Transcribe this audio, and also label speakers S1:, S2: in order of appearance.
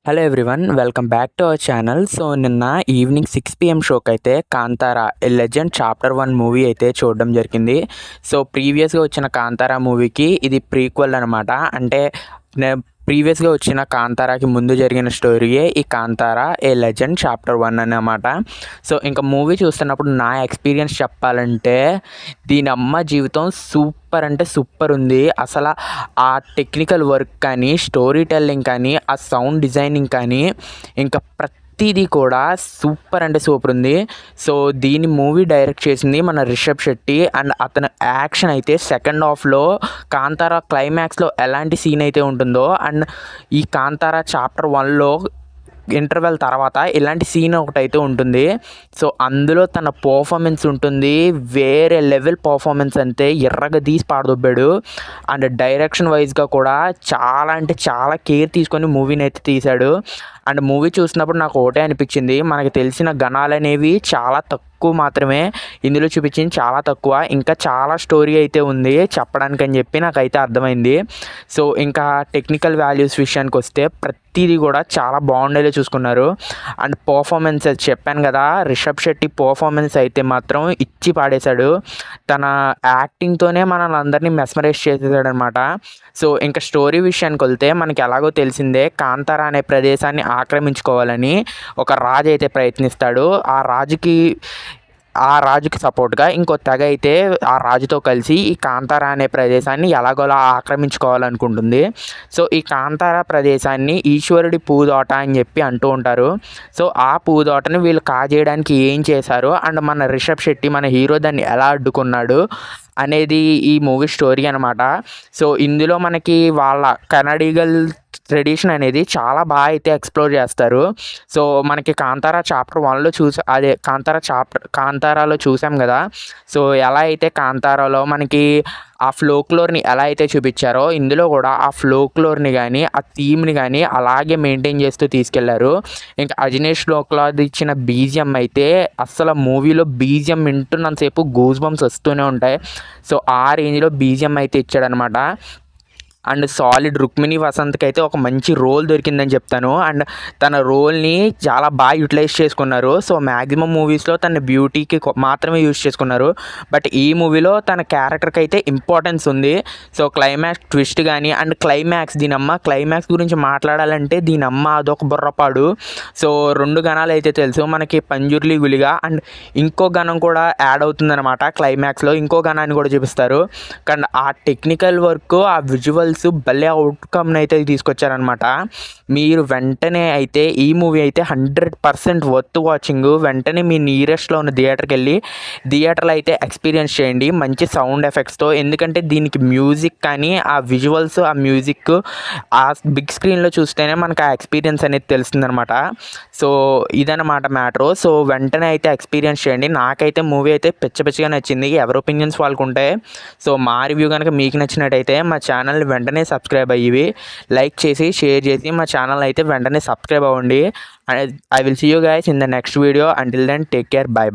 S1: Hello everyone, welcome back to our channel. So నిన్న evening 6 PM షోకి అయితే Kantara a legend chapter 1 movie అయితే చూడడం జరిగింది. సో ప్రీవియస్గా వచ్చిన కాంతారా మూవీకి ఇది ప్రీక్వెల్ అనమాట. అంటే ప్రీవియస్గా వచ్చిన కాంతారాకి ముందు జరిగిన స్టోరీయే ఈ కాంతారా ఏ లెజెండ్ చాప్టర్ 1 అన్నమాట. సో ఇంకా మూవీ చూస్తున్నప్పుడు నా ఎక్స్పీరియన్స్ చెప్పాలంటే దీని అమ్మ జీవితం సూపర్ అంటే సూపర్ ఉంది. అసలు ఆ టెక్నికల్ వర్క్ కానీ, స్టోరీ టెల్లింగ్ కానీ, ఆ సౌండ్ డిజైనింగ్ కానీ, ఇంకా ప్రతిదీ కూడా సూపర్ అంటే సూపర్ ఉంది. సో దీని మూవీ డైరెక్ట్ చేసింది మన రిషబ్ శెట్టి. అండ్ అతను యాక్షన్ అయితే సెకండ్ హాఫ్లో కాంతారా క్లైమాక్స్లో ఎలాంటి సీన్ అయితే ఉంటుందో, అండ్ ఈ కాంతారా చాప్టర్ 1లో ఇంటర్వెల్ తర్వాత ఇలాంటి సీన్ ఒకటైతే ఉంటుంది. సో అందులో తన పర్ఫార్మెన్స్ ఉంటుంది, వేరే లెవెల్ పర్ఫార్మెన్స్. అంతే ఎర్రగా తీసి పాడదొబ్బాడు. అండ్ డైరెక్షన్ వైజ్గా కూడా చాలా అంటే చాలా కేర్ తీసుకొని మూవీని అయితే తీశాడు. అండ్ మూవీ చూసినప్పుడు నాకు ఒకటే అనిపించింది, మనకి తెలిసిన గణాలు అనేవి చాలా తక్కువ మాత్రమే ఇందులో చూపించింది, చాలా తక్కువ. ఇంకా చాలా స్టోరీ అయితే ఉంది చెప్పడానికి అని చెప్పి నాకైతే అర్థమైంది. సో ఇంకా టెక్నికల్ వాల్యూస్ విషయానికి వస్తే ప్రతిదీ కూడా చాలా బాగుండేలా చూసుకున్నారు. అండ్ పర్ఫార్మెన్స్ చెప్పాను కదా, రిషబ్ శెట్టి పర్ఫార్మెన్స్ అయితే మాత్రం ఇచ్చి పాడేశాడు. తన యాక్టింగ్తోనే మనల్ని అందరినీ మెస్మరైజ్ చేసేసాడు అనమాట. సో ఇంకా స్టోరీ విషయానికి వెళ్తే మనకి ఎలాగో తెలిసిందే, కాంతారా అనే ప్రదేశాన్ని ఆక్రమించుకోవాలని ఒక రాజు అయితే ప్రయత్నిస్తాడు. ఆ రాజుకి సపోర్ట్గా ఇంకో తెగ అయితే ఆ రాజుతో కలిసి ఈ కాంతారా అనే ప్రదేశాన్ని ఎలాగోలా ఆక్రమించుకోవాలనుకుంటుంది. సో ఈ కాంతారా ప్రదేశాన్ని ఈశ్వరుడి పూదోట అని చెప్పి అంటూ ఉంటారు. సో ఆ పూదోటని వీళ్ళు కాజేయడానికి ఏం చేశారు, అండ్ మన రిషబ్ శెట్టి మన హీరో దాన్ని ఎలా అడ్డుకున్నాడు అనేది ఈ మూవీ స్టోరీ అనమాట. సో ఇందులో మనకి వాళ్ళ కన్నడిగల్ ట్రెడిషన్ అనేది చాలా బాగా అయితే ఎక్స్ప్లోర్ చేస్తారు. సో మనకి కాంతారా చాప్టర్ 1లో కాంతారాలో చూసాం కదా. సో ఎలా అయితే కాంతారాలో మనకి ఆ ఫ్లోక్లోర్ని ఎలా అయితే చూపించారో, ఇందులో కూడా ఆ ఫ్లోక్లోర్ని కానీ ఆ థీమ్ని కానీ అలాగే మెయింటైన్ చేస్తూ తీసుకెళ్లారు. ఇంకా అజనీష్ లోక్లాద్ ఇచ్చిన బీజిఎం అయితే అస్సలు మూవీలో బీజిఎం వింటున్నంతసేపు గూస్ బంప్స్ వస్తూనే ఉంటాయి. సో ఆ రేంజ్లో బీజిఎం అయితే ఇచ్చాడనమాట. అండ్ సాలిడ్ రుక్మిణి వసంత్కి అయితే ఒక మంచి రోల్ దొరికిందని చెప్తాను. అండ్ తన రోల్ని చాలా బాగా యూటిలైజ్ చేసుకున్నారు. సో మ్యాక్సిమం మూవీస్లో తన బ్యూటీకి మాత్రమే యూజ్ చేసుకున్నారు, బట్ ఈ మూవీలో తన క్యారెక్టర్కి అయితే ఇంపార్టెన్స్ ఉంది. సో క్లైమాక్స్ ట్విస్ట్ కానీ, అండ్ క్లైమాక్స్ గురించి మాట్లాడాలంటే దీనమ్మ అదొక బుర్రపాడు. సో 2 గణాలు అయితే తెలుసు మనకి, పంజుర్లి గులిగా, అండ్ ఇంకో గణం కూడా యాడ్ అవుతుందన్నమాట క్లైమాక్స్లో. ఇంకో గణాన్ని కూడా చూపిస్తారు. కానీ ఆ టెక్నికల్ వర్క్, ఆ విజువల్ భలే అవుట్కమ్ని అయితే తీసుకొచ్చారనమాట. మీరు వెంటనే అయితే ఈ మూవీ అయితే 100% వర్త్ వాచింగ్. వెంటనే మీ నియరెస్ట్లో ఉన్న థియేటర్కి వెళ్ళి థియేటర్లో అయితే ఎక్స్పీరియన్స్ చేయండి మంచి సౌండ్ ఎఫెక్ట్స్తో. ఎందుకంటే దీనికి మ్యూజిక్ కానీ, ఆ విజువల్స్, ఆ మ్యూజిక్ ఆ బిగ్ స్క్రీన్లో చూస్తేనే మనకు ఆ ఎక్స్పీరియన్స్ అనేది తెలుస్తుందనమాట. సో ఇదన్నమాట మ్యాటరు. సో వెంటనే అయితే ఎక్స్పీరియన్స్ చేయండి. నాకైతే మూవీ అయితే పిచ్చగా నచ్చింది. ఎవరి ఒపీనియన్స్ వాళ్ళకు ఉంటాయి. సో మా రివ్యూ కనుక మీకు నచ్చినట్టయితే మా ఛానల్ని వెంటనే సబ్స్క్రైబ్ అయ్యి లైక్ చేసి షేర్ చేసి మా ఛానల్ అయితే వెంటనే సబ్స్క్రైబ్ అవ్వండి. I will see you guys in the next video. Until then take care, bye by.